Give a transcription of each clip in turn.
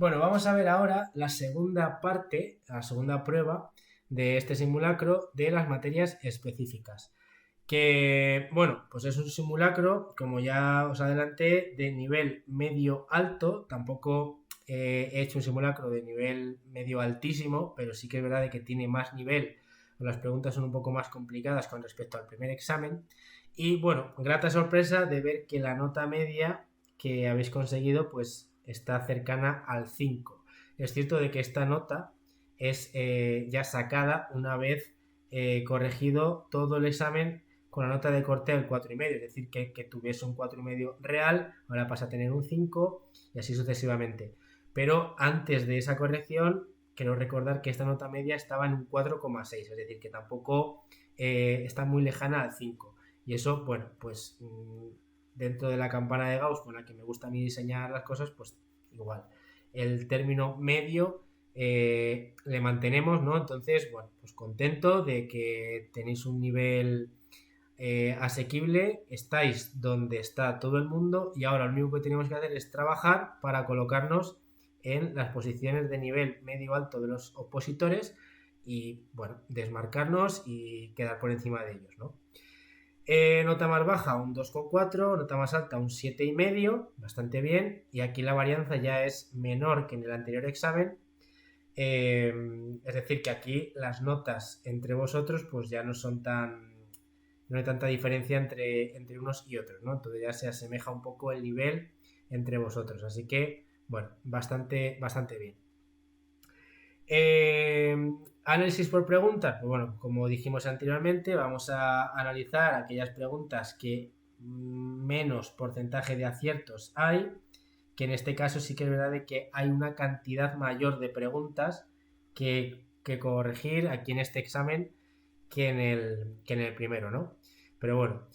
Bueno, vamos a ver ahora la segunda parte, la segunda prueba de este simulacro de las materias específicas. Que, bueno, pues es un simulacro, como ya os adelanté, de nivel medio alto. Tampoco he hecho un simulacro de nivel medio altísimo, pero sí que es verdad de que tiene más nivel. Las preguntas son un poco más complicadas con respecto al primer examen. Y bueno, grata sorpresa de ver que la nota media que habéis conseguido pues está cercana al 5. Es cierto de que esta nota es ya sacada una vez corregido todo el examen con la nota de corte del 4,5, es decir, que tuviese un 4,5 real, ahora pasa a tener un 5 y así sucesivamente. Pero antes de esa corrección, quiero recordar que esta nota media estaba en un 4,6, es decir, que tampoco está muy lejana al 5. Y eso, bueno, pues dentro de la campana de Gauss con la que me gusta a mí diseñar las cosas, pues igual. El término medio le mantenemos, ¿no? Entonces, bueno, pues contento de que tenéis un nivel asequible, estáis donde está todo el mundo y ahora lo único que tenemos que hacer es trabajar para colocarnos en las posiciones de nivel medio alto de los opositores y, bueno, desmarcarnos y quedar por encima de ellos, ¿no? Nota más baja un 2,4, nota más alta un 7,5, bastante bien, y aquí la varianza ya es menor que en el anterior examen, es decir, que aquí las notas entre vosotros pues ya no son tan, no hay tanta diferencia entre unos y otros, ¿no? Entonces ya se asemeja un poco el nivel entre vosotros, así que, bueno, bastante bien. Eh, Análisis por preguntas. Pues bueno, como dijimos anteriormente, vamos a analizar aquellas preguntas que menos porcentaje de aciertos hay, que en este caso sí que es verdad de que hay una cantidad mayor de preguntas que corregir aquí en este examen que en el primero, ¿no? Pero bueno,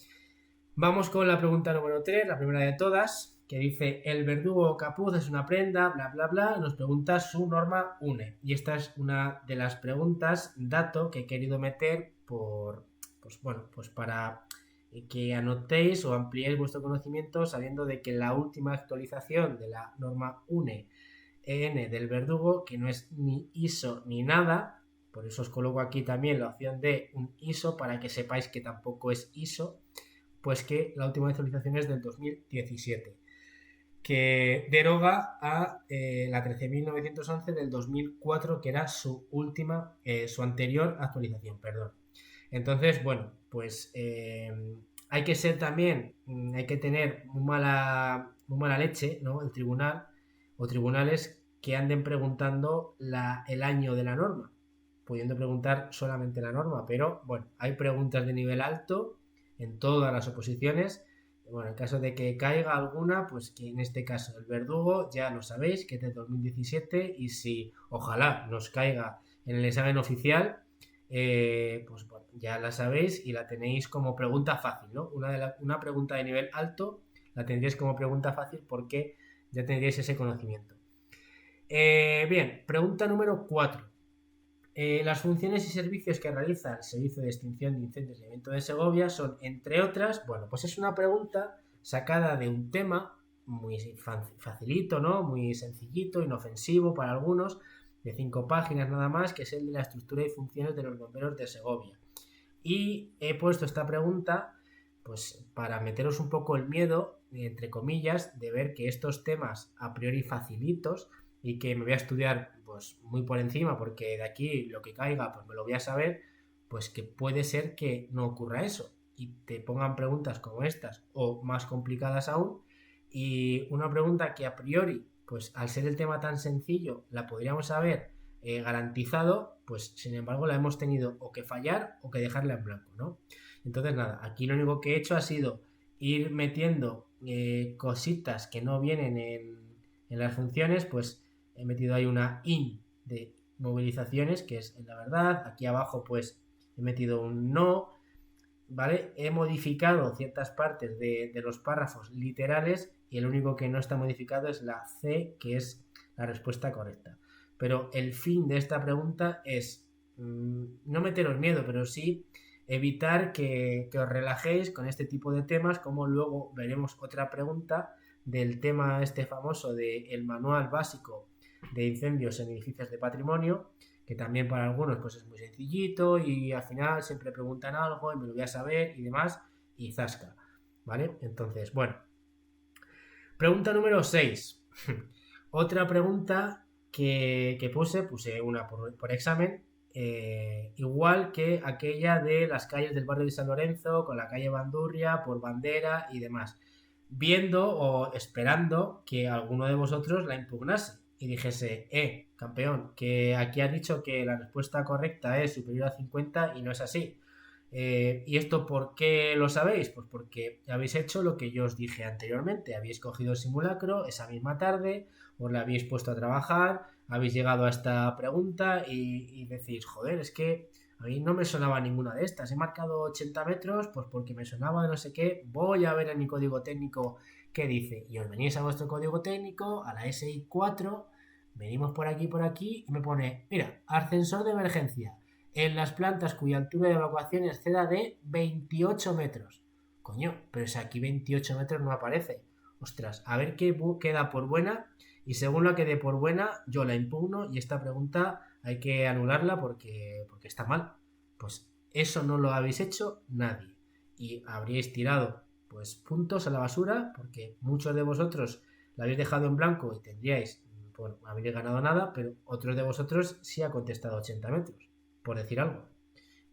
vamos con la pregunta número 3, la primera de todas, que dice, el verdugo capuz es una prenda, bla, bla, bla, nos pregunta su norma UNE. Y esta es una de las preguntas, dato, que he querido meter pues bueno, pues para que anotéis o ampliéis vuestro conocimiento sabiendo de que la última actualización de la norma UNE EN del verdugo, que no es ni ISO ni nada, por eso os coloco aquí también la opción de un ISO para que sepáis que tampoco es ISO, pues que la última actualización es del 2017, que deroga a la 13.911 del 2004, que era su última, su anterior actualización, perdón. Entonces, bueno, pues hay que ser también, hay que tener muy mala leche, ¿no? El tribunal o tribunales que anden preguntando el año de la norma, pudiendo preguntar solamente la norma, pero bueno, hay preguntas de nivel alto en todas las oposiciones. Bueno, en caso de que caiga alguna, pues que en este caso el verdugo ya lo sabéis, que es de 2017 y si ojalá nos caiga en el examen oficial, pues bueno, ya la sabéis y la tenéis como pregunta fácil, ¿no? Una pregunta de nivel alto la tendríais como pregunta fácil porque ya tendríais ese conocimiento. Bien, pregunta número 4. Las funciones y servicios que realiza el Servicio de Extinción de Incendios y Aviento de Segovia son, entre otras, bueno, pues es una pregunta sacada de un tema muy facilito, ¿no? Muy sencillito, inofensivo para algunos, de 5 páginas nada más, que es el de la estructura y funciones de los bomberos de Segovia. Y he puesto esta pregunta pues para meteros un poco el miedo, entre comillas, de ver que estos temas a priori facilitos y que me voy a estudiar pues muy por encima porque de aquí lo que caiga pues me lo voy a saber, pues que puede ser que no ocurra eso y te pongan preguntas como estas o más complicadas aún, y una pregunta que a priori pues al ser el tema tan sencillo la podríamos haber garantizado, pues sin embargo la hemos tenido o que fallar o que dejarla en blanco, ¿no? Entonces nada, aquí lo único que he hecho ha sido ir metiendo cositas que no vienen en las funciones, pues he metido ahí una in de movilizaciones, que es la verdad, aquí abajo pues he metido un no, ¿vale? He modificado ciertas partes de los párrafos literales y el único que no está modificado es la C, que es la respuesta correcta. Pero el fin de esta pregunta es no meteros miedo, pero sí evitar que os relajéis con este tipo de temas, como luego veremos otra pregunta del tema este famoso del manual básico de incendios en edificios de patrimonio, que también para algunos pues es muy sencillito y al final siempre preguntan algo y me lo voy a saber y demás, y zasca, ¿vale? Entonces, bueno. Pregunta número 6. Otra pregunta que puse una por examen, igual que aquella de las calles del barrio de San Lorenzo, con la calle Bandurria, por Bandera y demás, viendo o esperando que alguno de vosotros la impugnase y dijese, campeón, que aquí has dicho que la respuesta correcta es superior a 50 y no es así. ¿Y esto por qué lo sabéis? Pues porque habéis hecho lo que yo os dije anteriormente. Habéis cogido el simulacro esa misma tarde, os la habéis puesto a trabajar, habéis llegado a esta pregunta y decís, joder, es que a mí no me sonaba ninguna de estas. He marcado 80 metros, pues porque me sonaba de no sé qué. Voy a ver en mi código técnico qué dice. Y os venís a vuestro código técnico, a la SI4, venimos por aquí y me pone, mira, ascensor de emergencia en las plantas cuya altura de evacuación exceda de 28 metros. Coño, pero si aquí 28 metros no aparece. Ostras, a ver qué queda por buena y según la que dé por buena, yo la impugno y esta pregunta hay que anularla porque está mal. Pues eso no lo habéis hecho nadie y habríais tirado pues puntos a la basura porque muchos de vosotros la habéis dejado en blanco y tendríais, bueno, habéis ganado nada, pero otros de vosotros sí ha contestado 80 metros por decir algo.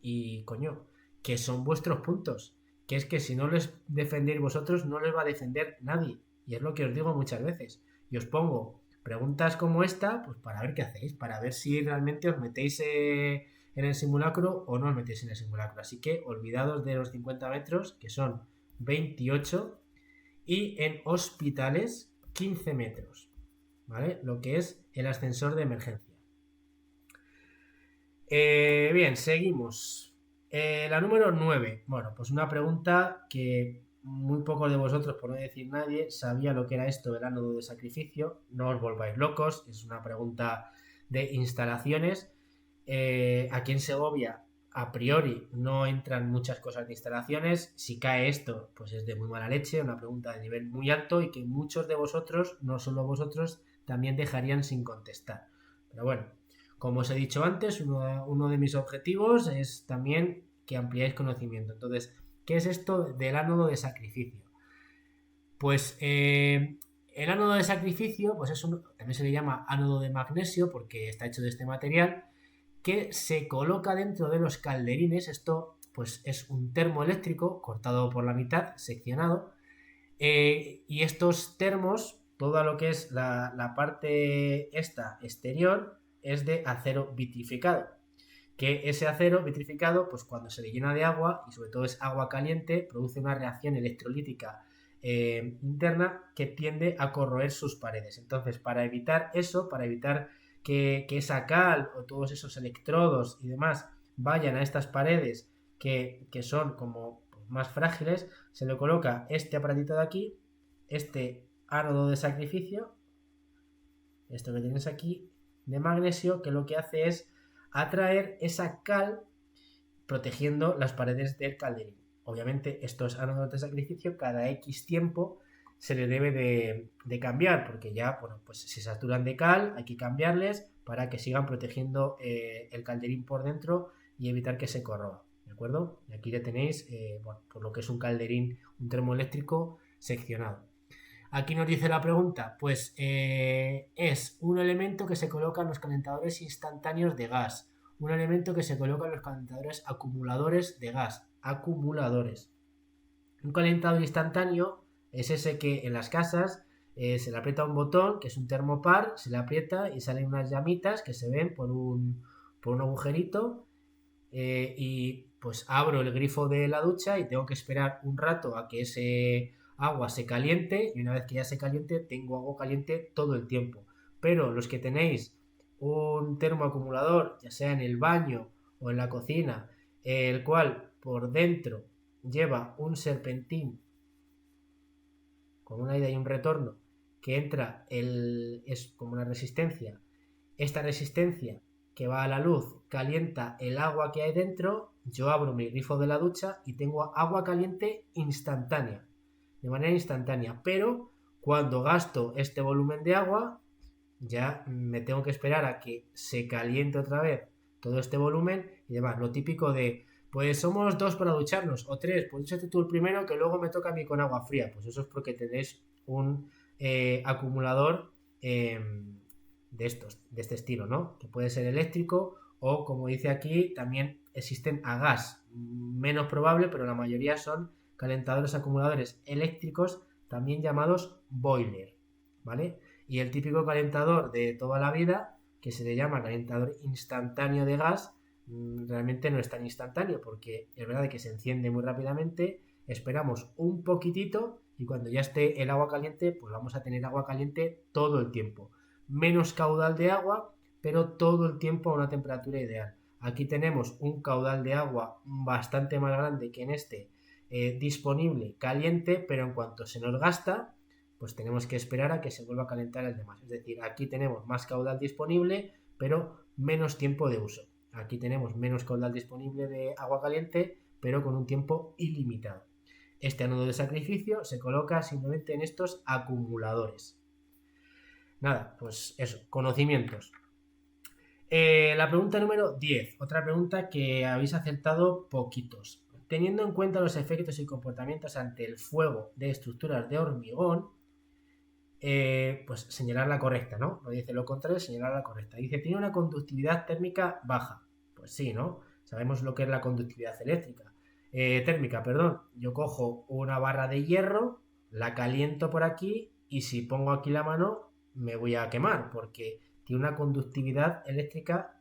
Y coño, que son vuestros puntos. Que es que si no les defendéis vosotros, no les va a defender nadie. Y es lo que os digo muchas veces. Y os pongo preguntas como esta, pues para ver qué hacéis, para ver si realmente os metéis en el simulacro o no os metéis en el simulacro. Así que olvidados de los 50 metros, que son 28, y en hospitales 15 metros. ¿Vale? Lo que es el ascensor de emergencia. Bien, seguimos. La número 9. Bueno, pues una pregunta que muy pocos de vosotros, por no decir nadie, sabía lo que era esto del ánodo de sacrificio. No os volváis locos, es una pregunta de instalaciones. Aquí en Segovia, a priori, no entran muchas cosas de instalaciones. Si cae esto, pues es de muy mala leche, una pregunta de nivel muy alto y que muchos de vosotros, no solo vosotros, también dejarían sin contestar. Pero bueno, como os he dicho antes, uno de mis objetivos es también que ampliáis conocimiento. Entonces, ¿qué es esto del ánodo de sacrificio? Pues el ánodo de sacrificio, pues también se le llama ánodo de magnesio porque está hecho de este material que se coloca dentro de los calderines. Esto pues es un termoeléctrico cortado por la mitad, seccionado, y estos termos, todo lo que es la parte esta exterior, es de acero vitrificado. Que ese acero vitrificado, pues cuando se le llena de agua, y sobre todo es agua caliente, produce una reacción electrolítica interna que tiende a corroer sus paredes. Entonces, para evitar eso, para evitar que esa cal o todos esos electrodos y demás vayan a estas paredes que son como más frágiles, se le coloca este aparatito de aquí, este ánodo de sacrificio, esto que tienes aquí, de magnesio, que lo que hace es atraer esa cal protegiendo las paredes del calderín. Obviamente estos ánodos de sacrificio cada X tiempo se le debe de cambiar porque ya, bueno, pues se saturan de cal, hay que cambiarles para que sigan protegiendo el calderín por dentro y evitar que se corroba, ¿de acuerdo? Y aquí ya tenéis, bueno, por lo que es un calderín, un termoeléctrico seccionado. Aquí nos dice la pregunta, pues es un elemento que se coloca en los calentadores instantáneos de gas, un elemento que se coloca en los calentadores acumuladores de gas, acumuladores. Un calentador instantáneo es ese que en las casas se le aprieta un botón, que es un termopar, se le aprieta y salen unas llamitas que se ven por un agujerito, y pues abro el grifo de la ducha y tengo que esperar un rato a que ese agua se caliente y una vez que ya se caliente tengo agua caliente todo el tiempo. Pero los que tenéis un termoacumulador, ya sea en el baño o en la cocina, el cual por dentro lleva un serpentín con una ida y un retorno que entra, es como una resistencia. Esta resistencia que va a la luz calienta el agua que hay dentro, yo abro mi grifo de la ducha y tengo agua caliente instantánea, de manera instantánea, pero cuando gasto este volumen de agua, ya me tengo que esperar a que se caliente otra vez todo este volumen y demás. Lo típico de, pues somos 2 para ducharnos, o 3, pues échate tú el primero que luego me toca a mí con agua fría. Pues eso es porque tenéis un acumulador de este estilo, ¿no? Que puede ser eléctrico o, como dice aquí, también existen a gas. Menos probable, pero la mayoría son calentadores acumuladores eléctricos, también llamados boiler, ¿vale? Y el típico calentador de toda la vida, que se le llama calentador instantáneo de gas, realmente no es tan instantáneo, porque es verdad que se enciende muy rápidamente, esperamos un poquitito y cuando ya esté el agua caliente, pues vamos a tener agua caliente todo el tiempo. Menos caudal de agua, pero todo el tiempo a una temperatura ideal. Aquí tenemos un caudal de agua bastante más grande que en este, disponible caliente, pero en cuanto se nos gasta, pues tenemos que esperar a que se vuelva a calentar el demás. Es decir, aquí tenemos más caudal disponible, pero menos tiempo de uso. Aquí tenemos menos caudal disponible de agua caliente, pero con un tiempo ilimitado. Este anodo de sacrificio se coloca simplemente en estos acumuladores. Nada, pues eso, conocimientos. La pregunta número 10, otra pregunta que habéis acertado poquitos. Teniendo en cuenta los efectos y comportamientos ante el fuego de estructuras de hormigón, pues señalar la correcta, ¿no? No dice lo contrario, señalar la correcta. Dice, tiene una conductividad térmica baja. Pues sí, ¿no? Sabemos lo que es la conductividad eléctrica. Térmica, perdón. Yo cojo una barra de hierro, la caliento por aquí y si pongo aquí la mano me voy a quemar porque tiene una conductividad eléctrica,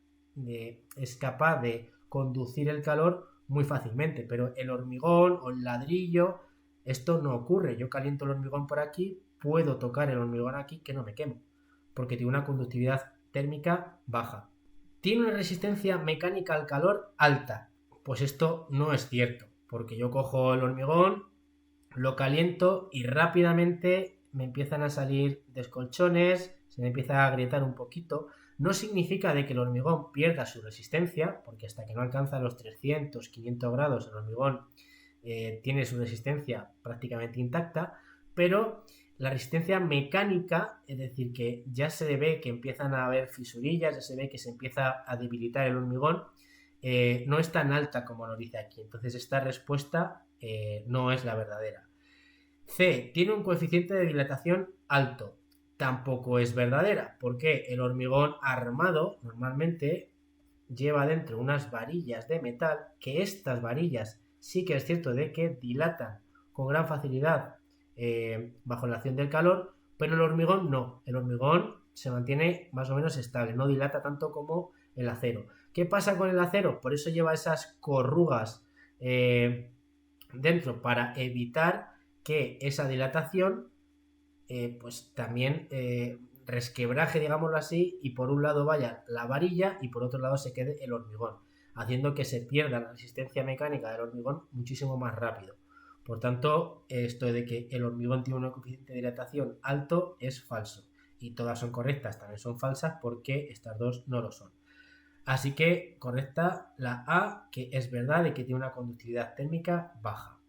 es capaz de conducir el calor muy fácilmente, pero el hormigón o el ladrillo, esto no ocurre. Yo caliento el hormigón por aquí, puedo tocar el hormigón aquí que no me quemo, porque tiene una conductividad térmica baja. Tiene una resistencia mecánica al calor alta. Pues esto no es cierto, porque yo cojo el hormigón, lo caliento y rápidamente me empiezan a salir descolchones, se me empieza a agrietar un poquito. No significa de que el hormigón pierda su resistencia, porque hasta que no alcanza los 300, 500 grados el hormigón tiene su resistencia prácticamente intacta, pero la resistencia mecánica, es decir, que ya se ve que empiezan a haber fisurillas, ya se ve que se empieza a debilitar el hormigón, no es tan alta como lo dice aquí. Entonces esta respuesta no es la verdadera. C. Tiene un coeficiente de dilatación alto. Tampoco es verdadera, porque el hormigón armado normalmente lleva dentro unas varillas de metal, que estas varillas sí que es cierto de que dilatan con gran facilidad bajo la acción del calor, pero el hormigón no. El hormigón se mantiene más o menos estable, no dilata tanto como el acero. ¿Qué pasa con el acero? Por eso lleva esas corrugas dentro, para evitar que esa dilatación pues también resquebraje, digámoslo así, y por un lado vaya la varilla y por otro lado se quede el hormigón, haciendo que se pierda la resistencia mecánica del hormigón muchísimo más rápido. Por tanto, esto de que el hormigón tiene un coeficiente de dilatación alto es falso. Y todas son correctas, también son falsas porque estas dos no lo son. Así que correcta la A, que es verdad de que tiene una conductividad térmica baja.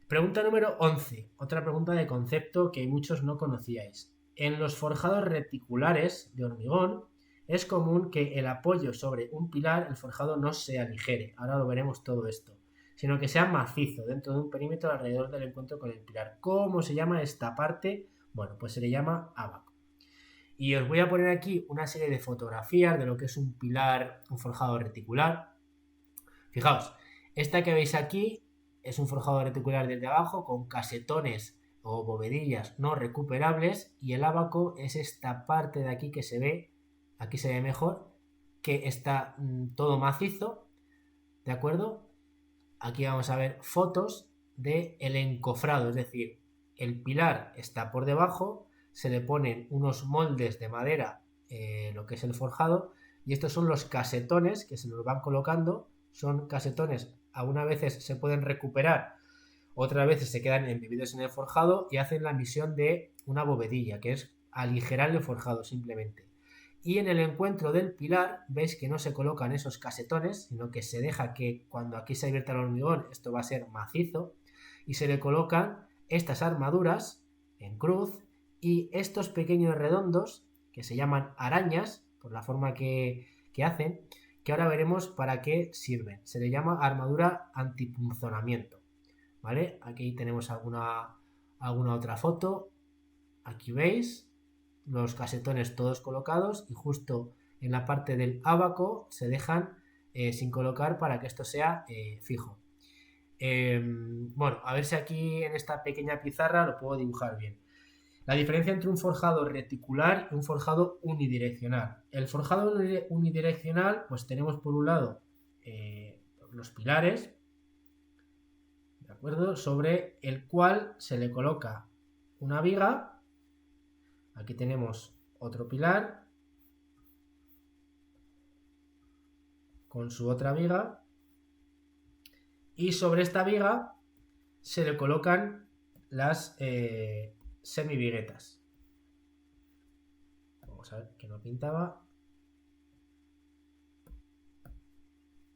Pregunta número 11. Otra pregunta de concepto que muchos no conocíais. En los forjados reticulares de hormigón es común que el apoyo sobre un pilar, el forjado, no sea ligero, ahora lo veremos todo esto, sino que sea macizo dentro de un perímetro alrededor del encuentro con el pilar. ¿Cómo se llama esta parte? Bueno, pues se le llama abaco. Y os voy a poner aquí una serie de fotografías de lo que es un pilar, un forjado reticular. Fijaos, esta que veis aquí es un forjado reticular desde abajo con casetones o bovedillas no recuperables y el ábaco es esta parte de aquí que se ve, aquí se ve mejor, que está todo macizo, ¿de acuerdo? Aquí vamos a ver fotos del encofrado, es decir, el pilar está por debajo, se le ponen unos moldes de madera, lo que es el forjado, y estos son los casetones que se nos van colocando. Son casetones, algunas veces se pueden recuperar, otras veces se quedan embebidos en el forjado y hacen la misión de una bovedilla, que es aligerar el forjado simplemente. Y en el encuentro del pilar veis que no se colocan esos casetones, sino que se deja que cuando aquí se abierta el hormigón esto va a ser macizo y se le colocan estas armaduras en cruz y estos pequeños redondos, que se llaman arañas, por la forma que hacen, que ahora veremos para qué sirven. Se le llama armadura antipunzonamiento, ¿vale? Aquí tenemos alguna otra foto. Aquí veis los casetones todos colocados y justo en la parte del ábaco se dejan sin colocar para que esto sea fijo. Bueno, a ver si aquí en esta pequeña pizarra lo puedo dibujar bien. La diferencia entre un forjado reticular y un forjado unidireccional. El forjado unidireccional, pues tenemos por un lado los pilares, ¿de acuerdo? Sobre el cual se le coloca una viga. Aquí tenemos otro pilar con su otra viga. Y sobre esta viga se le colocan las semiviguetas. Vamos a ver que no pintaba.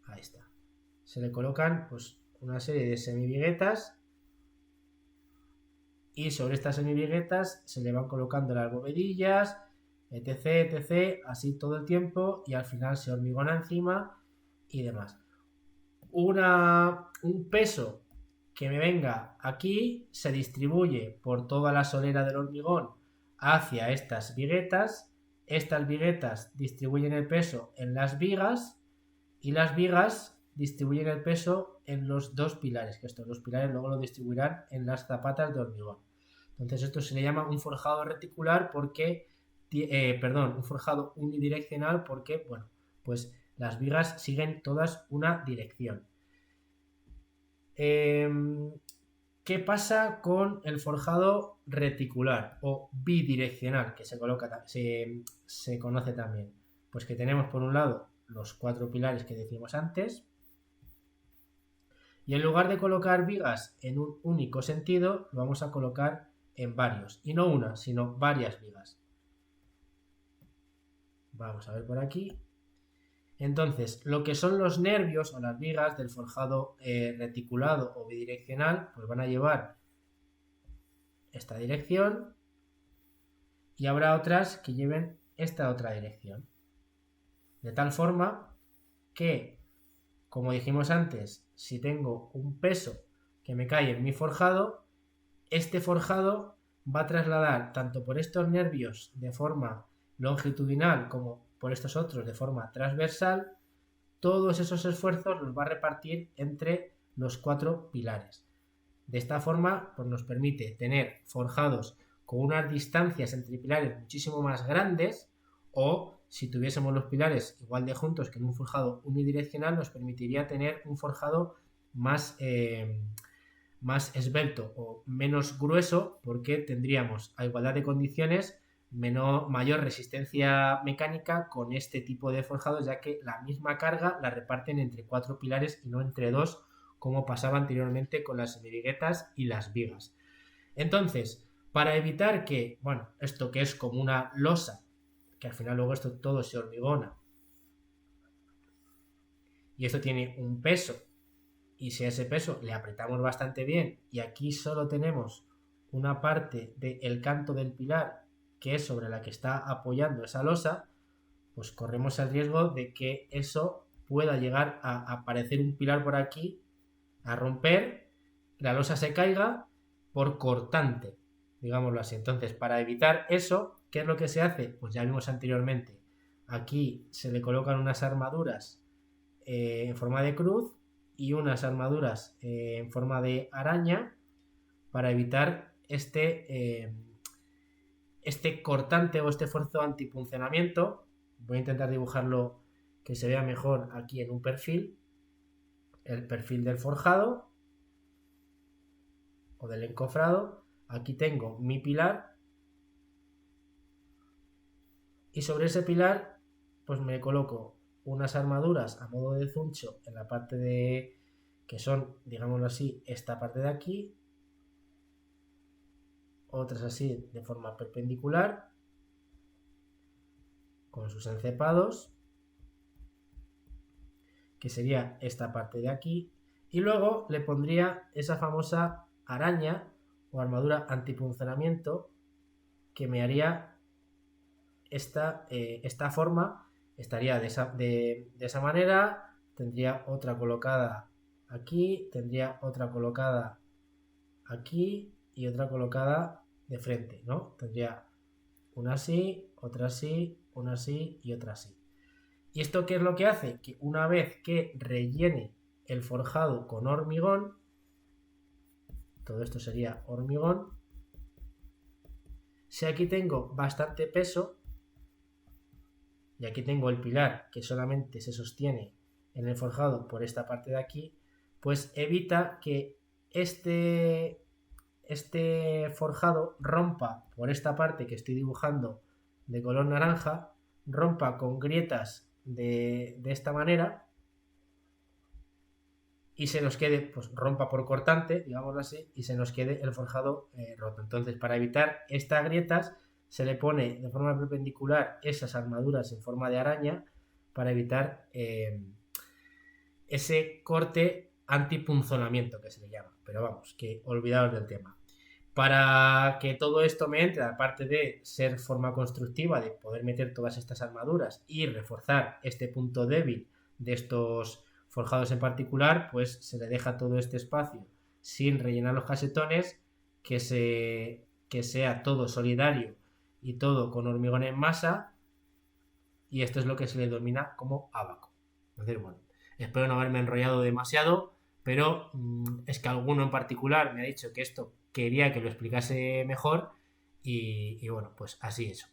Ahí está. Se le colocan pues una serie de semiviguetas y sobre estas semiviguetas se le van colocando las bovedillas, etc, etc, así todo el tiempo y al final se hormigona encima y demás. Un peso que me venga aquí se distribuye por toda la solera del hormigón hacia estas viguetas. Estas viguetas distribuyen el peso en las vigas y las vigas distribuyen el peso en los dos pilares, que estos dos pilares luego lo distribuirán en las zapatas de hormigón. Entonces esto se le llama un forjado reticular porque, un forjado unidireccional porque, bueno, pues las vigas siguen todas una dirección. ¿Qué pasa con el forjado reticular o bidireccional, que se conoce también? Pues que tenemos por un lado los 4 pilares que decimos antes y en lugar de colocar vigas en un único sentido, lo vamos a colocar en varios, y no una, sino varias vigas. Vamos a ver por aquí. Entonces, lo que son los nervios o las vigas del forjado reticulado o bidireccional, pues van a llevar esta dirección y habrá otras que lleven esta otra dirección. De tal forma que, como dijimos antes, si tengo un peso que me cae en mi forjado, este forjado va a trasladar tanto por estos nervios de forma longitudinal como por estos otros de forma transversal, todos esos esfuerzos los va a repartir entre los 4 pilares. De esta forma, pues nos permite tener forjados con unas distancias entre pilares muchísimo más grandes, o si tuviésemos los pilares igual de juntos que en un forjado unidireccional, nos permitiría tener un forjado más esbelto o menos grueso, porque tendríamos a igualdad de condiciones mayor resistencia mecánica con este tipo de forjados, ya que la misma carga la reparten entre 4 pilares y no entre 2, como pasaba anteriormente con las semiviguetas y las vigas. Entonces, para evitar que, bueno, esto que es como una losa, que al final luego esto todo se hormigona, y esto tiene un peso, y si a ese peso le apretamos bastante bien, y aquí solo tenemos una parte del canto del pilar que es sobre la que está apoyando esa losa, pues corremos el riesgo de que eso pueda llegar a aparecer un pilar por aquí, a romper, la losa se caiga por cortante, digámoslo así. Entonces, para evitar eso, ¿qué es lo que se hace? Pues ya vimos anteriormente, aquí se le colocan unas armaduras en forma de cruz y unas armaduras en forma de araña para evitar este cortante o este esfuerzo antipuncionamiento. Voy a intentar dibujarlo que se vea mejor aquí en un perfil, el perfil del forjado o del encofrado. Aquí tengo mi pilar y sobre ese pilar pues me coloco unas armaduras a modo de zuncho en la parte de que son, digámoslo así, esta parte de aquí, otras así de forma perpendicular con sus encepados, que sería esta parte de aquí, y luego le pondría esa famosa araña o armadura antipunzonamiento que me haría esta forma. Estaría de esa manera, tendría otra colocada aquí, tendría otra colocada aquí y otra colocada de frente, ¿no? Tendría una así, otra así, una así y otra así. ¿Y esto qué es lo que hace? Que una vez que rellene el forjado con hormigón, todo esto sería hormigón, si aquí tengo bastante peso, y aquí tengo el pilar que solamente se sostiene en el forjado por esta parte de aquí, pues evita que este forjado rompa por esta parte que estoy dibujando de color naranja, rompa con grietas de esta manera y se nos quede, pues rompa por cortante, digámoslo así, y se nos quede el forjado roto. Entonces, para evitar estas grietas, se le pone de forma perpendicular esas armaduras en forma de araña para evitar ese corte antipunzonamiento que se le llama. Pero vamos, que olvidaos del tema. Para que todo esto me entre, aparte de ser forma constructiva, de poder meter todas estas armaduras y reforzar este punto débil de estos forjados en particular, pues se le deja todo este espacio sin rellenar los casetones, que sea todo solidario y todo con hormigón en masa, y esto es lo que se le denomina como ábaco. Entonces, bueno, espero no haberme enrollado demasiado, pero es que alguno en particular me ha dicho que esto quería que lo explicase mejor y bueno, pues así es.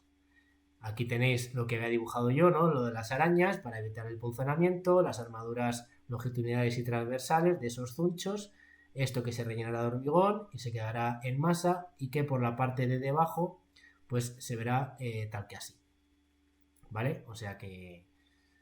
Aquí tenéis lo que había dibujado yo, ¿no? Lo de las arañas para evitar el punzonamiento, las armaduras longitudinales y transversales de esos zunchos, esto que se rellenará de hormigón y se quedará en masa y que por la parte de debajo pues se verá tal que así, ¿vale? O sea que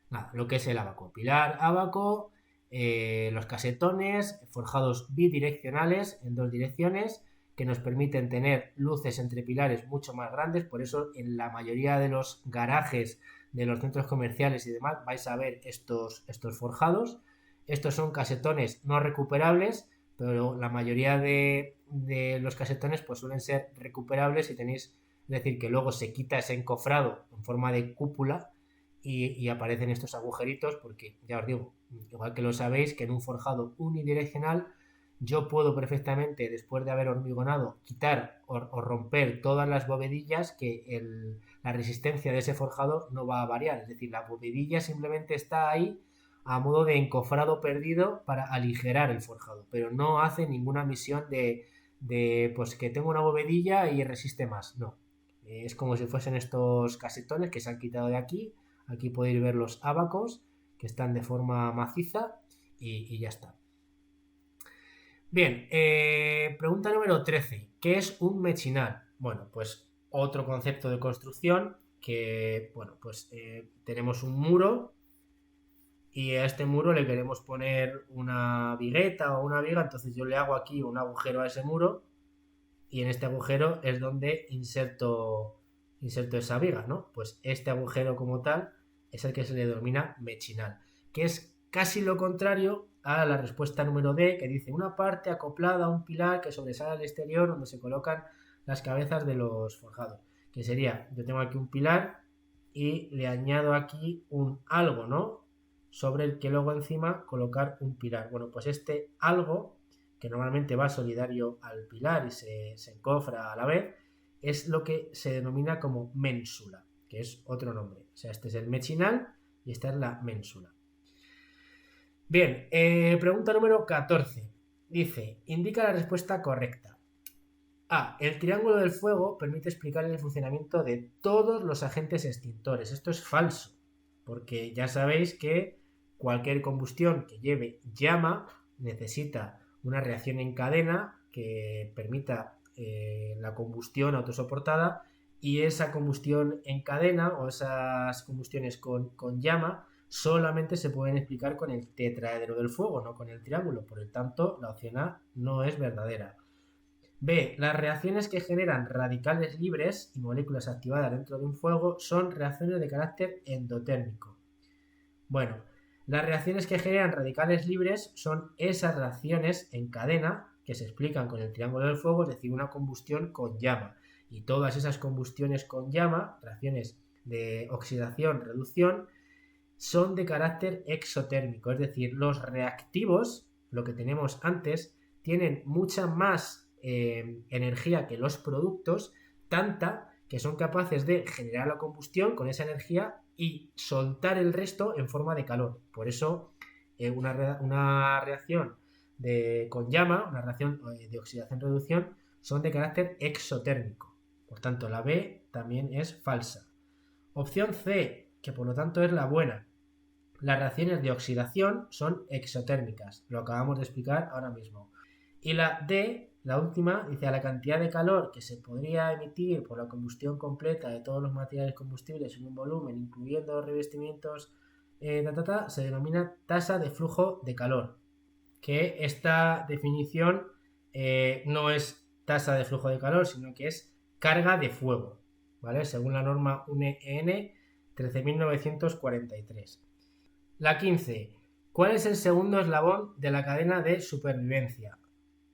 nada, lo que es el ábaco, pilar, ábaco, los casetones forjados bidireccionales en dos direcciones que nos permiten tener luces entre pilares mucho más grandes. Por eso en la mayoría de los garajes de los centros comerciales y demás vais a ver estos forjados. Estos son casetones no recuperables, pero la mayoría de los casetones pues suelen ser recuperables y tenéis, es decir, que luego se quita ese encofrado en forma de cúpula y aparecen estos agujeritos porque, ya os digo, igual que lo sabéis, que en un forjado unidireccional yo puedo perfectamente, después de haber hormigonado, quitar o romper todas las bovedillas que la resistencia de ese forjado no va a variar. Es decir, la bovedilla simplemente está ahí a modo de encofrado perdido para aligerar el forjado, pero no hace ninguna misión de pues que tengo una bovedilla y resiste más. No. Es como si fuesen estos casetones que se han quitado de aquí. Aquí podéis ver los ábacos que están de forma maciza y ya está. Bien, pregunta número 13. ¿Qué es un mechinal? Bueno, pues otro concepto de construcción que, bueno, pues tenemos un muro y a este muro le queremos poner una vigueta o una viga, entonces yo le hago aquí un agujero a ese muro y en este agujero es donde inserto esa viga, ¿no? Pues este agujero como tal es el que se le denomina mechinal, que es casi lo contrario a la respuesta número D, que dice una parte acoplada a un pilar que sobresale al exterior donde se colocan las cabezas de los forjados, que sería, yo tengo aquí un pilar y le añado aquí un algo, ¿no? Sobre el que luego encima colocar un pilar. Bueno, pues este algo, que normalmente va solidario al pilar y se encofra a la vez, es lo que se denomina como ménsula, que es otro nombre. O sea, este es el mechinal y esta es la ménsula. Bien, pregunta número 14. Dice, indica la respuesta correcta. A. El triángulo del fuego permite explicar el funcionamiento de todos los agentes extintores. Esto es falso, porque ya sabéis que cualquier combustión que lleve llama necesita una reacción en cadena que permita la combustión autosoportada, y esa combustión en cadena o esas combustiones con llama solamente se pueden explicar con el tetraedro del fuego, no con el triángulo. Por lo tanto, la opción A no es verdadera. B. Las reacciones que generan radicales libres y moléculas activadas dentro de un fuego son reacciones de carácter endotérmico. Bueno, las reacciones que generan radicales libres son esas reacciones en cadena que se explican con el triángulo del fuego, es decir, una combustión con llama. y todas esas combustiones con llama, reacciones de oxidación-reducción, son de carácter exotérmico, es decir, los reactivos, lo que tenemos antes, tienen mucha más energía que los productos, tanta que son capaces de generar la combustión con esa energía y soltar el resto en forma de calor. Por eso una reacción con llama, una reacción de oxidación-reducción, son de carácter exotérmico. Por tanto, la B también es falsa. Opción C, que por lo tanto es la buena. Las reacciones de oxidación son exotérmicas, lo acabamos de explicar ahora mismo. Y la D, la última, dice: a la cantidad de calor que se podría emitir por la combustión completa de todos los materiales combustibles en un volumen, incluyendo los revestimientos, se denomina tasa de flujo de calor. Que esta definición no es tasa de flujo de calor, sino que es carga de fuego, ¿vale? Según la norma UNE 13.943. La 15. ¿Cuál es el segundo eslabón de la cadena de supervivencia?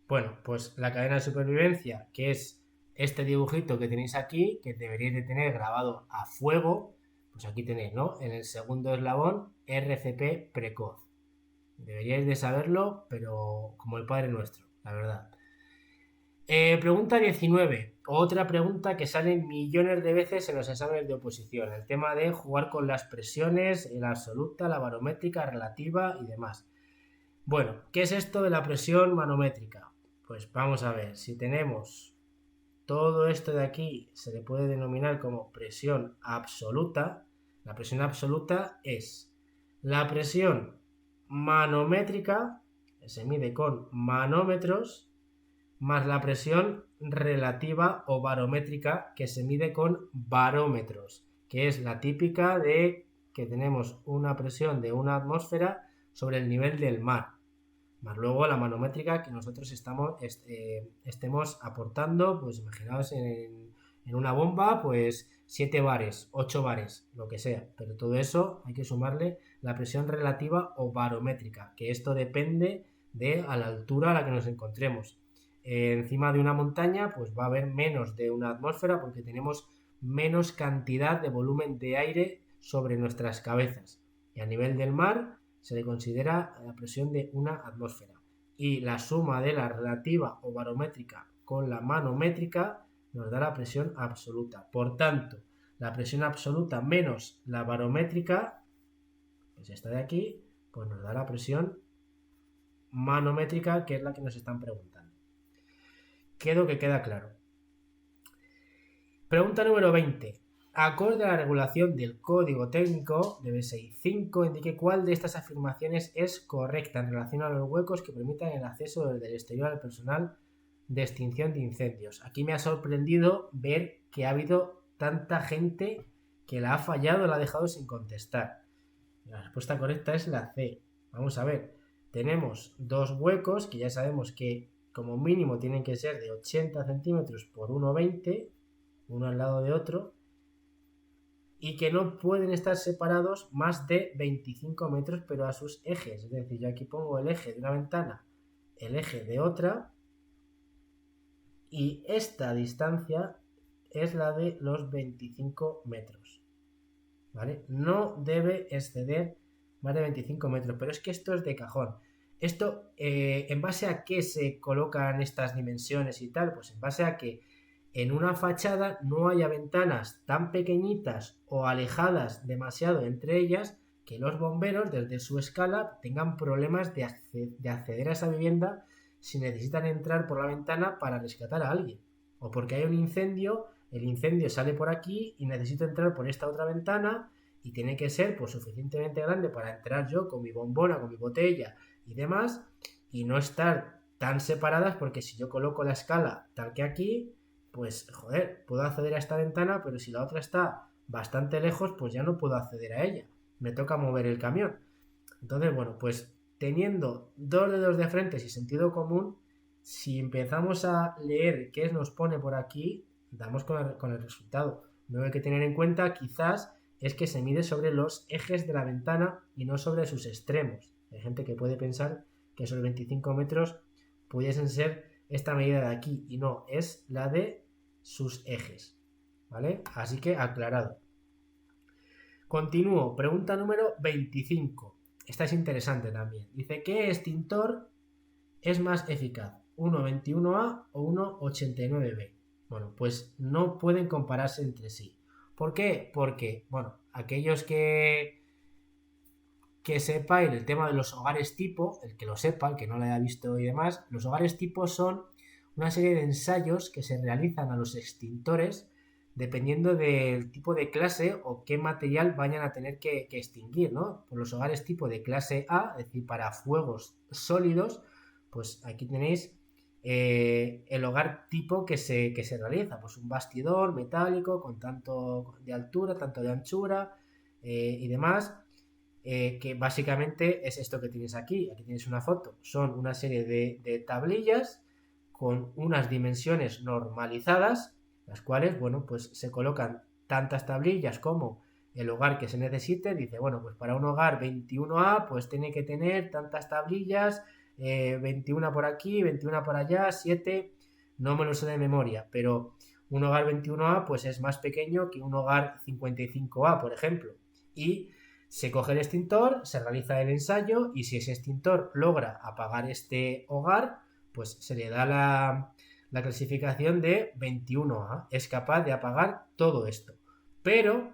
Bueno, pues la cadena de supervivencia, que es este dibujito que tenéis aquí, que deberíais de tener grabado a fuego, pues aquí tenéis, ¿no? En el segundo eslabón, RCP precoz. Deberíais de saberlo, pero como el Padre Nuestro, la verdad. Pregunta 19. Otra pregunta que sale millones de veces en los exámenes de oposición. El tema de jugar con las presiones, la absoluta, la barométrica, relativa y demás. Bueno, ¿qué es esto de la presión manométrica? Pues vamos a ver, si tenemos todo esto de aquí, se le puede denominar como presión absoluta. La presión absoluta es la presión manométrica, que se mide con manómetros, más la presión relativa o barométrica, que se mide con barómetros, que es la típica de que tenemos una presión de una atmósfera sobre el nivel del mar, más luego la manométrica que nosotros estemos aportando, pues imaginaos en una bomba, pues 7 bares, 8 bares, lo que sea, pero todo eso hay que sumarle la presión relativa o barométrica, que esto depende de a la altura a la que nos encontremos. Encima de una montaña, pues va a haber menos de una atmósfera porque tenemos menos cantidad de volumen de aire sobre nuestras cabezas. Y a nivel del mar se le considera la presión de una atmósfera. Y la suma de la relativa o barométrica con la manométrica nos da la presión absoluta. Por tanto, la presión absoluta menos la barométrica, pues esta de aquí, pues nos da la presión manométrica, que es la que nos están preguntando. Quedo que queda claro. Pregunta número 20. Acorde a la regulación del Código Técnico de B65, indique cuál de estas afirmaciones es correcta en relación a los huecos que permitan el acceso desde el exterior al personal de extinción de incendios. Aquí me ha sorprendido ver que ha habido tanta gente que la ha fallado, la ha dejado sin contestar. La respuesta correcta es la C. Vamos a ver. Tenemos dos huecos que ya sabemos que como mínimo tienen que ser de 80 centímetros por 1,20, uno al lado de otro, y que no pueden estar separados más de 25 metros, pero a sus ejes. Es decir, yo aquí pongo el eje de una ventana, el eje de otra, y esta distancia es la de los 25 metros. ¿Vale? No debe exceder más de 25 metros, pero es que esto es de cajón. Esto, ¿en base a qué se colocan estas dimensiones y tal? Pues en base a que en una fachada no haya ventanas tan pequeñitas o alejadas demasiado entre ellas que los bomberos desde su escala tengan problemas de acceder a esa vivienda si necesitan entrar por la ventana para rescatar a alguien. O porque hay un incendio, el incendio sale por aquí y necesito entrar por esta otra ventana y tiene que ser pues suficientemente grande para entrar yo con mi bombona, con mi botella y demás, y no estar tan separadas, porque si yo coloco la escala tal que aquí, pues joder, puedo acceder a esta ventana, pero si la otra está bastante lejos, pues ya no puedo acceder a ella, me toca mover el camión. Entonces, bueno, pues teniendo dos dedos de frente y sentido común, si empezamos a leer qué nos pone por aquí, damos con el resultado. Lo que hay que tener en cuenta quizás es que se mide sobre los ejes de la ventana y no sobre sus extremos. Hay gente que puede pensar que esos 25 metros pudiesen ser esta medida de aquí, y no, es la de sus ejes, ¿vale? Así que aclarado. Continúo, pregunta número 25. Esta es interesante también. Dice, ¿qué extintor es más eficaz? ¿1.21a o 1.89b? Bueno, pues no pueden compararse entre sí. ¿Por qué? Porque, bueno, aquellos que sepáis el tema de los hogares tipo, el que lo sepa, el que no lo haya visto y demás, los hogares tipo son una serie de ensayos que se realizan a los extintores dependiendo del tipo de clase o qué material vayan a tener que extinguir, ¿no? Por los hogares tipo de clase A, es decir, para fuegos sólidos, pues aquí tenéis el hogar tipo que se realiza, pues un bastidor metálico con tanto de altura, tanto de anchura y demás, que básicamente es esto que tienes aquí. Aquí tienes una foto. Son una serie de tablillas con unas dimensiones normalizadas, las cuales, bueno, pues se colocan tantas tablillas como el hogar que se necesite. Dice, bueno, pues para un hogar 21A, pues tiene que tener tantas tablillas, 21 por aquí, 21 por allá, 7, no me lo sé de memoria, pero un hogar 21A pues es más pequeño que un hogar 55A, por ejemplo. Y se coge el extintor, se realiza el ensayo y si ese extintor logra apagar este hogar, pues se le da la clasificación de 21A. Es capaz de apagar todo esto. Pero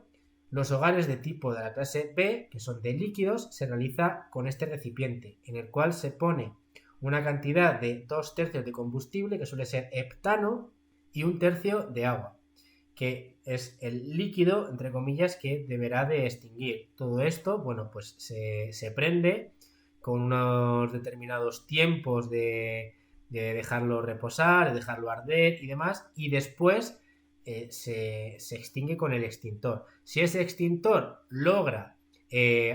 los hogares de tipo de la clase B, que son de líquidos, se realiza con este recipiente, en el cual se pone una cantidad de 2/3 de combustible, que suele ser heptano, y 1/3 de agua, que es el líquido, entre comillas, que deberá de extinguir. Todo esto, bueno, pues se prende con unos determinados tiempos de dejarlo reposar, de dejarlo arder y demás, y después se extingue con el extintor. Si ese extintor logra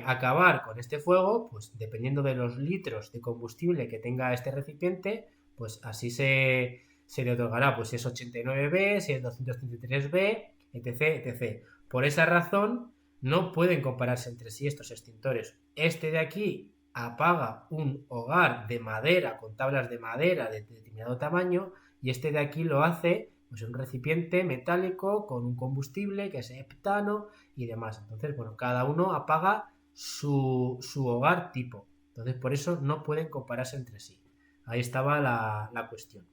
acabar con este fuego, pues dependiendo de los litros de combustible que tenga este recipiente, pues así se le otorgará, pues si es 89B, si es 233B, etc, etc. Por esa razón, no pueden compararse entre sí estos extintores. Este de aquí apaga un hogar de madera, con tablas de madera de determinado tamaño, y este de aquí lo hace pues un recipiente metálico con un combustible que es heptano y demás. Entonces, bueno, cada uno apaga su hogar tipo. Entonces, por eso no pueden compararse entre sí. Ahí estaba la cuestión.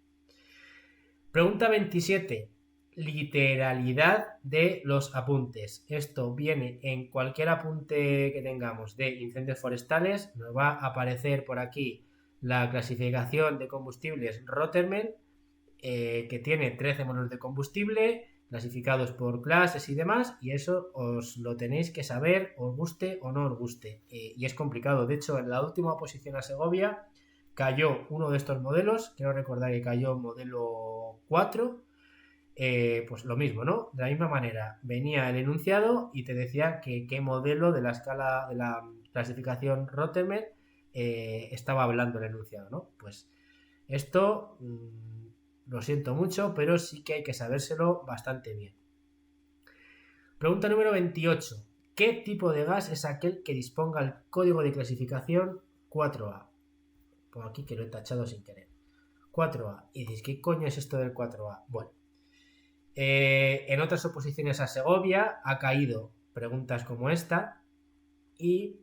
Pregunta 27. Literalidad de los apuntes. Esto viene en cualquier apunte que tengamos de incendios forestales. Nos va a aparecer por aquí la clasificación de combustibles Rotterman, que tiene 13 modelos de combustible clasificados por clases y demás, y eso os lo tenéis que saber, os guste o no os guste. Y es complicado. De hecho, en la última oposición a Segovia cayó uno de estos modelos, quiero recordar que cayó modelo 4, pues lo mismo, ¿no? De la misma manera, venía el enunciado y te decía que qué modelo de la escala de la clasificación Rotterman estaba hablando el enunciado, ¿no? Pues esto lo siento mucho, pero sí que hay que sabérselo bastante bien. Pregunta número 28. ¿Qué tipo de gas es aquel que disponga el código de clasificación 4A? Pongo aquí que lo he tachado sin querer. 4A. Y dices, ¿qué coño es esto del 4A? Bueno, en otras oposiciones a Segovia ha caído preguntas como esta y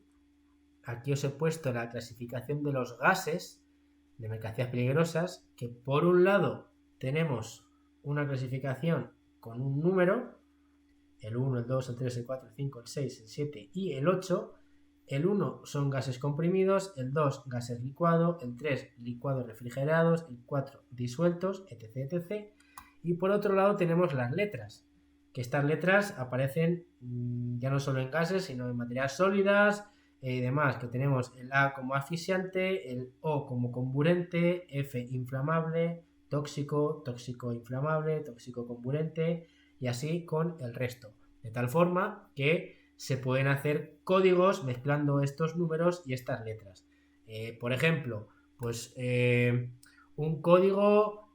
aquí os he puesto la clasificación de los gases de mercancías peligrosas, que por un lado tenemos una clasificación con un número, el 1, el 2, el 3, el 4, el 5, el 6, el 7 y el 8. El 1 son gases comprimidos, el 2 gases licuados, el 3 licuados refrigerados, el 4 disueltos, etc, etc. Y por otro lado tenemos las letras, que estas letras aparecen ya no solo en gases, sino en materias sólidas y demás, que tenemos el A como asfixiante, el O como comburente, F inflamable, tóxico, tóxico inflamable, tóxico comburente y así con el resto. De tal forma que se pueden hacer códigos mezclando estos números y estas letras. Por ejemplo, pues un código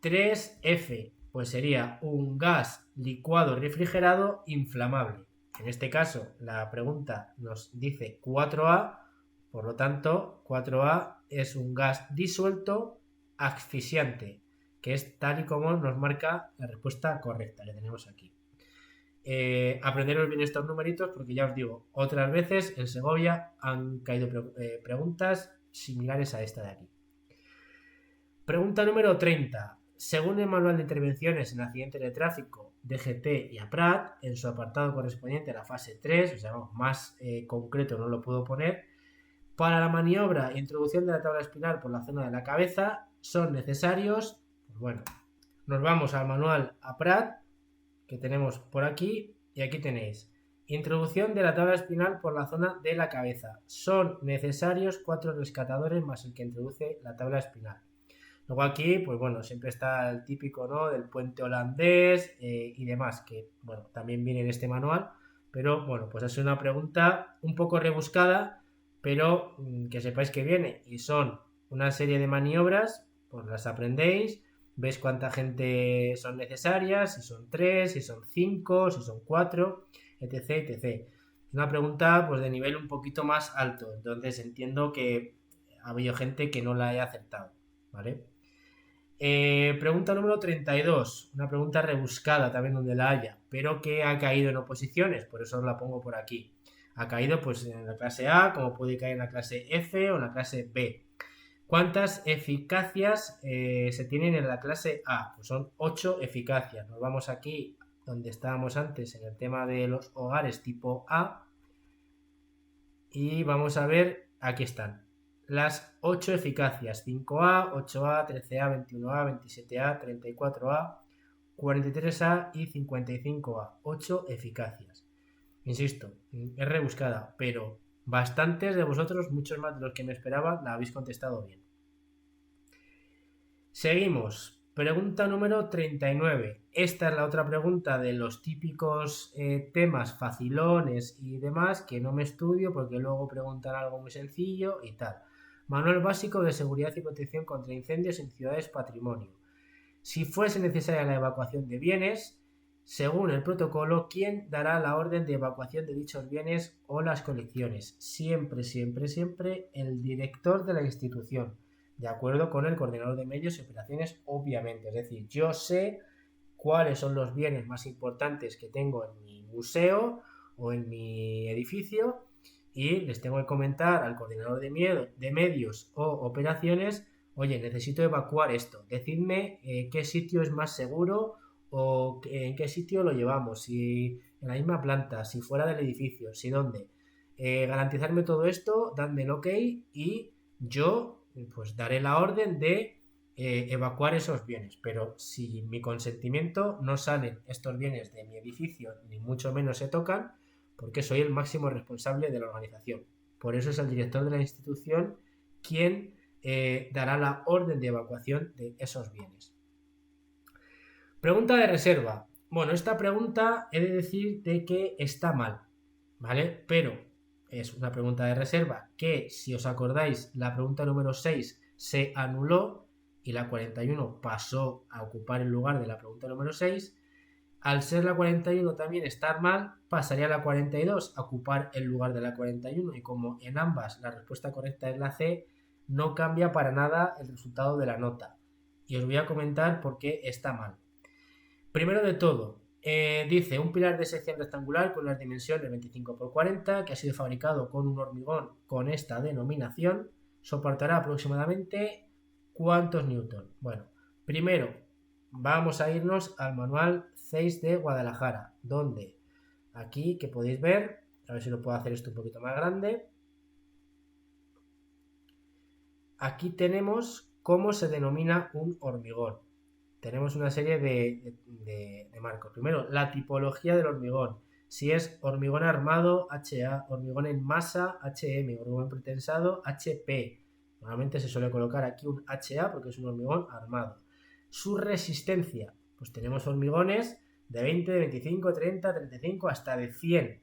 3F, pues sería un gas licuado refrigerado inflamable. En este caso, la pregunta nos dice 4A, por lo tanto, 4A es un gas disuelto asfixiante. que es tal y como nos marca la respuesta correcta que tenemos aquí. Aprenderos bien estos numeritos porque ya os digo, otras veces en Segovia han caído preguntas similares a esta de aquí. Pregunta número 30. Según el manual de intervenciones en accidentes de tráfico DGT y APRAT, en su apartado correspondiente a la fase 3, o sea, más concreto no lo puedo poner, para la maniobra e introducción de la tabla espinal por la zona de la cabeza son necesarios, pues bueno, nos vamos al manual APRAT que tenemos por aquí y aquí tenéis introducción de la tabla espinal por la zona de la cabeza. Son necesarios 4 rescatadores más el que introduce la tabla espinal. Luego aquí, pues bueno, siempre está el típico, ¿no? Del puente holandés y demás, que bueno, también viene en este manual, pero bueno, pues es una pregunta un poco rebuscada, pero que sepáis que viene y son una serie de maniobras, pues las aprendéis, veis cuánta gente son necesarias, si son 3, si son 5, si son 4, etc, etc. Es una pregunta pues de nivel un poquito más alto, entonces entiendo que ha habido gente que no la haya acertado, ¿vale? Pregunta número 32, una pregunta rebuscada también donde la haya, pero que ha caído en oposiciones, por eso os la pongo por aquí. Ha caído pues en la clase A, como puede caer en la clase F o en la clase B. ¿Cuántas eficacias se tienen en la clase A? Pues son 8 eficacias. Nos vamos aquí donde estábamos antes en el tema de los hogares tipo A y vamos a ver, aquí están las 8 eficacias: 5A, 8A, 13A, 21A, 27A, 34A, 43A y 55A. 8 eficacias. Insisto, es rebuscada, pero bastantes de vosotros, muchos más de los que me esperaba, la habéis contestado bien. Seguimos. Pregunta número 39. Esta es la otra pregunta de los típicos temas facilones y demás que no me estudio porque luego preguntan algo muy sencillo y tal. Manual básico de seguridad y protección contra incendios en ciudades patrimonio. Si fuese necesaria la evacuación de bienes, según el protocolo, ¿quién dará la orden de evacuación de dichos bienes o las colecciones? Siempre, siempre, siempre el director de la institución, de acuerdo con el coordinador de medios y operaciones, obviamente. Es decir, yo sé cuáles son los bienes más importantes que tengo en mi museo o en mi edificio y les tengo que comentar al coordinador de medios o operaciones: oye, necesito evacuar esto, decidme qué sitio es más seguro o en qué sitio lo llevamos, si en la misma planta, si fuera del edificio, si dónde. Garantizarme todo esto, dadme el ok y yo pues daré la orden de evacuar esos bienes, pero si mi consentimiento no salen estos bienes de mi edificio, ni mucho menos se tocan, porque soy el máximo responsable de la organización. Por eso es el director de la institución quien dará la orden de evacuación de esos bienes. Pregunta de reserva. Bueno, esta pregunta he de decir de que está mal, ¿vale? Pero es una pregunta de reserva que, si os acordáis, la pregunta número 6 se anuló y la 41 pasó a ocupar el lugar de la pregunta número 6. Al ser la 41 también estar mal, pasaría la 42 a ocupar el lugar de la 41 y como en ambas la respuesta correcta es la C, no cambia para nada el resultado de la nota. Y os voy a comentar por qué está mal. Primero de todo, dice un pilar de sección rectangular con las dimensiones 25 x 40 que ha sido fabricado con un hormigón con esta denominación soportará aproximadamente ¿cuántos newton? Bueno, primero vamos a irnos al manual 6 de Guadalajara, donde aquí que podéis ver, a ver si lo puedo hacer esto un poquito más grande, aquí tenemos cómo se denomina un hormigón. Tenemos una serie de marcos. Primero, la tipología del hormigón. Si es hormigón armado, HA, hormigón en masa, HM, hormigón pretensado, HP. Normalmente se suele colocar aquí un HA porque es un hormigón armado. Su resistencia. Pues tenemos hormigones de 20, de 25, 30, 35 hasta de 100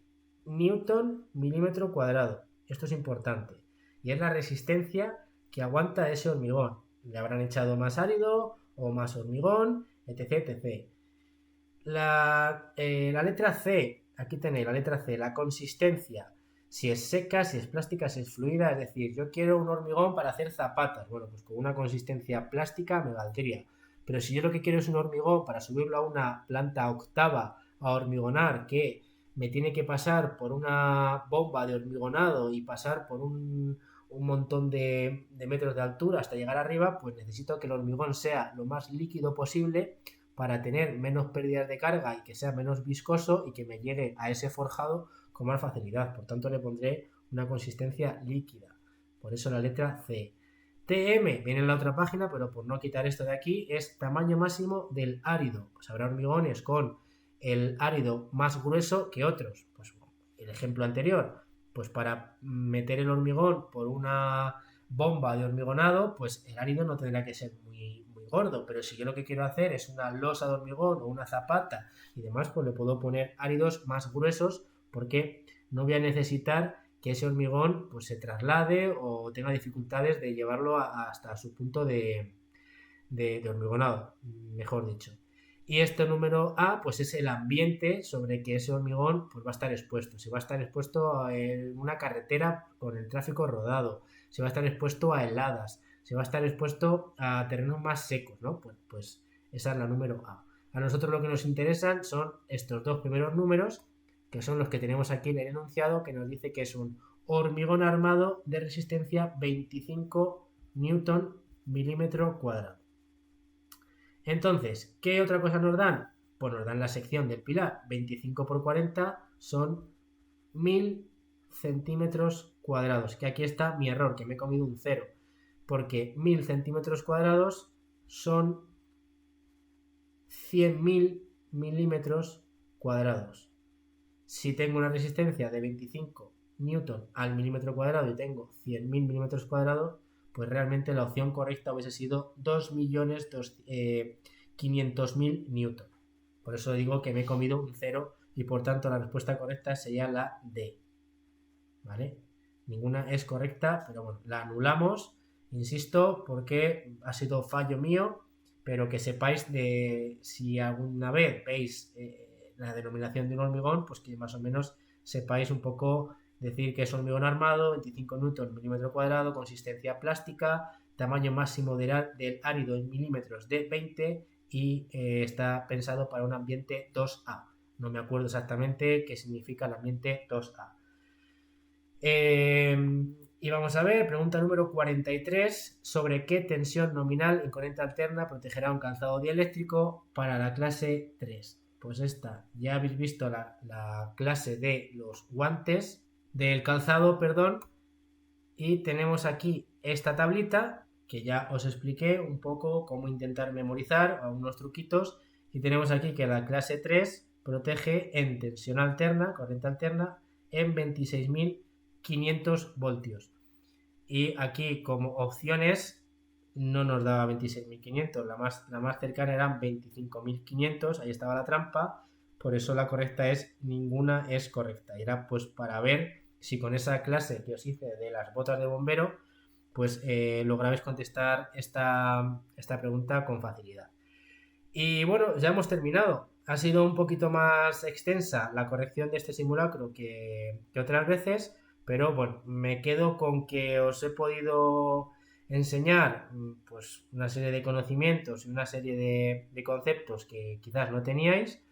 newton milímetro cuadrado. Esto es importante. Y es la resistencia que aguanta ese hormigón. Le habrán echado más árido o más hormigón, etc, etc. La letra C, aquí tenéis la letra C, la consistencia, si es seca, si es plástica, si es fluida, es decir, yo quiero un hormigón para hacer zapatas, bueno, pues con una consistencia plástica me valdría, Pero si yo lo que quiero es un hormigón para subirlo a una planta octava a hormigonar, que me tiene que pasar por una bomba de hormigonado y pasar por un montón de metros de altura hasta llegar arriba, pues necesito que el hormigón sea lo más líquido posible para tener menos pérdidas de carga y que sea menos viscoso y que me llegue a ese forjado con más facilidad. Por tanto, le pondré una consistencia líquida. Por eso la letra C. TM viene en la otra página, pero por no quitar esto de aquí, es tamaño máximo del árido. Pues habrá hormigones con el árido más grueso que otros. Pues el ejemplo anterior, pues para meter el hormigón por una bomba de hormigonado, pues el árido no tendrá que ser muy gordo, pero si yo lo que quiero hacer es una losa de hormigón o una zapata y demás, pues le puedo poner áridos más gruesos porque no voy a necesitar que ese hormigón pues se traslade o tenga dificultades de llevarlo hasta su punto de hormigonado, mejor dicho. Y este número A, pues es el ambiente sobre que ese hormigón pues va a estar expuesto. Si va a estar expuesto en una carretera con el tráfico rodado, si va a estar expuesto a heladas, si va a estar expuesto a terrenos más secos, ¿no? Pues esa es la número A. A nosotros lo que nos interesan son estos dos primeros números, que son los que tenemos aquí en el enunciado, que nos dice que es un hormigón armado de resistencia 25 newton milímetro cuadrado. Entonces, ¿qué otra cosa nos dan? Pues nos dan la sección del pilar. 25 por 40 son 1000 centímetros cuadrados. Que aquí está mi error, que me he comido un 0. Porque 1000 centímetros cuadrados son 100.000 milímetros cuadrados. Si tengo una resistencia de 25 newton al milímetro cuadrado y tengo 100.000 milímetros cuadrados, pues realmente la opción correcta hubiese sido 2.500.000 newton. Por eso digo que me he comido un 0 y por tanto la respuesta correcta sería la D. ¿Vale? Ninguna es correcta, pero bueno, la anulamos, insisto, porque ha sido fallo mío, pero que sepáis de si alguna vez veis la denominación de un hormigón, pues que más o menos sepáis un poco decir que es hormigón armado, 25 newton milímetro cuadrado, consistencia plástica, tamaño máximo del árido en milímetros de 20 y está pensado para un ambiente 2A. No me acuerdo exactamente qué significa el ambiente 2A. Y vamos a ver, pregunta número 43, sobre qué tensión nominal en corriente alterna protegerá un calzado dieléctrico para la clase 3. Pues esta, ya habéis visto la clase de los guantes, del calzado, perdón, y tenemos aquí esta tablita, que ya os expliqué un poco cómo intentar memorizar, algunos truquitos, y tenemos aquí que la clase 3 protege en tensión alterna, corriente alterna, en 26.500 voltios. Y aquí como opciones no nos daba 26.500, la más cercana eran 25.500, ahí estaba la trampa, por eso la correcta es ninguna es correcta. Y era pues para ver si con esa clase que os hice de las botas de bombero, pues lograbais contestar esta pregunta con facilidad. Y bueno, ya hemos terminado. Ha sido un poquito más extensa la corrección de este simulacro que otras veces, pero bueno, me quedo con que os he podido enseñar pues una serie de conocimientos y una serie de conceptos que quizás no teníais.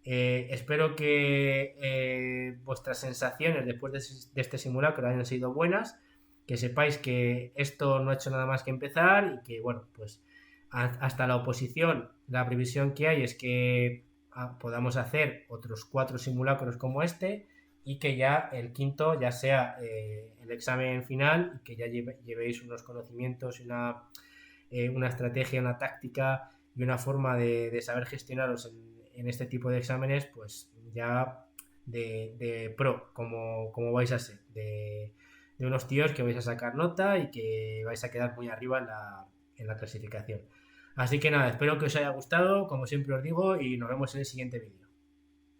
Espero que vuestras sensaciones después de este simulacro hayan sido buenas, que sepáis que esto no ha hecho nada más que empezar y que, bueno, pues hasta la oposición, la previsión que hay es que podamos hacer otros 4 simulacros como este y que ya el quinto ya sea el examen final y que ya llevéis unos conocimientos y una estrategia, una táctica y una forma de saber gestionaros en este tipo de exámenes, pues ya de pro, como vais a ser, de unos tíos que vais a sacar nota y que vais a quedar muy arriba en la clasificación. Así que nada, espero que os haya gustado, como siempre os digo, y nos vemos en el siguiente vídeo.